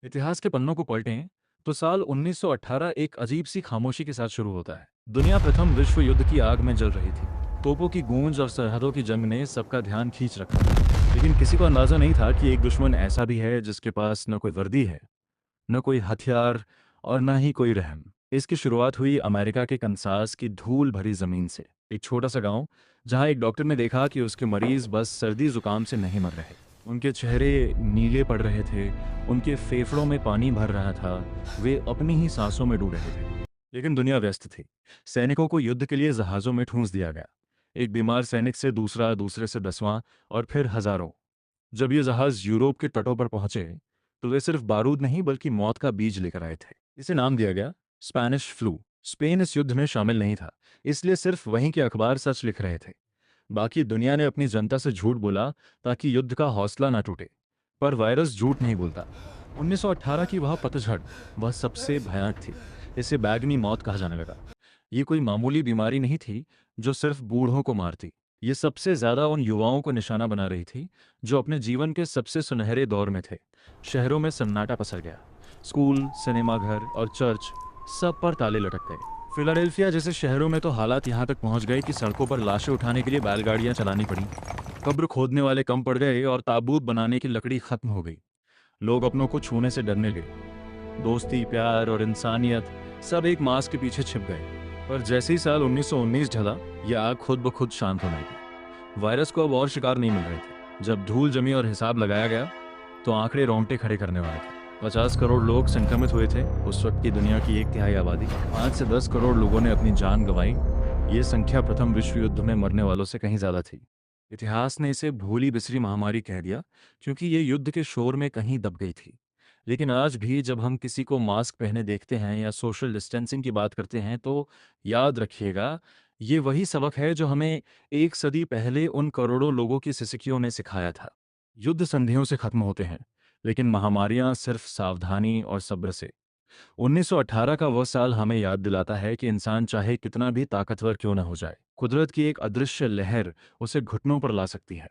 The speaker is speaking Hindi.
इतिहास के पन्नों को पलटें तो साल 1918 एक अजीब सी खामोशी के साथ शुरू होता है। दुनिया प्रथम विश्व युद्ध की आग में जल रही थी। तोपों की गूंज और सरहदों की जंग ने सबका ध्यान खींच रखा था, लेकिन किसी को अंदाजा नहीं था कि एक दुश्मन ऐसा भी है जिसके पास न कोई वर्दी है, न कोई हथियार और न ही कोई रहम। इसकी शुरुआत हुई अमेरिका के कंसास की धूल भरी जमीन से। एक छोटा सा गांव जहां एक डॉक्टर ने देखा कि उसके मरीज बस सर्दी जुकाम से नहीं मर रहे। उनके चेहरे नीले पड़ रहे थे, उनके फेफड़ों में पानी भर रहा था, वे अपनी ही सांसों में डूब रहे थे। लेकिन दुनिया व्यस्त थी। सैनिकों को युद्ध के लिए जहाज़ों में ठूंस दिया गया। एक बीमार सैनिक से दूसरा, दूसरे से 10वां और फिर हजारों। जब ये जहाज यूरोप के तटों पर पहुंचे तो वे सिर्फ बारूद नहीं बल्कि मौत का बीज लेकर आए थे। इसे नाम दिया गया स्पेनिश फ्लू। स्पेन इस युद्ध में शामिल नहीं था, इसलिए सिर्फ वहीं के अखबार सच लिख रहे थे। बाकी दुनिया ने अपनी जनता से झूठ बोला ताकि युद्ध का हौसला ना टूटे। पर वायरस झूठ नहीं बोलता। 1918 की वह पतझड़, वह सबसे भयानक थी। इसे बैगनी मौत कहा जाने लगा। ये कोई मामूली बीमारी नहीं थी जो सिर्फ बूढ़ों को मारती। ये सबसे ज्यादा उन युवाओं को निशाना बना रही थी जो अपने जीवन के सबसे सुनहरे दौर में थे। शहरों में सन्नाटा पसर गया। स्कूल, सिनेमाघर और चर्च, सब पर ताले लटक गए। फिलाडेल्फिया जैसे शहरों में तो हालात यहाँ तक पहुँच गए कि सड़कों पर लाशें उठाने के लिए बैलगाड़ियाँ चलानी पड़ी। कब्र खोदने वाले कम पड़ गए और ताबूत बनाने की लकड़ी खत्म हो गई। लोग अपनों को छूने से डरने लगे। दोस्ती, प्यार और इंसानियत सब एक मास्क के पीछे छिप गए। पर जैसे ही साल 1919 ढला, यह आग खुद ब खुद शांत होने लगी। वायरस को अब और शिकार नहीं मिल रहे थे। जब धूल जमी और हिसाब लगाया गया तो आंकड़े रोंगटे खड़े करने वाले थे। 50 करोड़ लोग संक्रमित हुए थे। उस वक्त की दुनिया की 1/3 आबादी। 5 से 10 करोड़ लोगों ने अपनी जान गंवाई। ये संख्या प्रथम विश्व युद्ध में मरने वालों से कहीं ज्यादा थी। इतिहास ने इसे भूली बिसरी महामारी कह दिया, क्योंकि ये युद्ध के शोर में कहीं दब गई थी। लेकिन आज भी जब हम किसी को मास्क पहने देखते हैं या सोशल डिस्टेंसिंग की बात करते हैं तो याद रखिएगा, ये वही सबक है जो हमें एक सदी पहले उन करोड़ों लोगों की सिसकियों ने सिखाया था। युद्ध संधियों से खत्म होते हैं, लेकिन महामारियां सिर्फ सावधानी और सब्र से। 1918 का वह साल हमें याद दिलाता है कि इंसान चाहे कितना भी ताकतवर क्यों न हो जाए, कुदरत की एक अदृश्य लहर उसे घुटनों पर ला सकती है।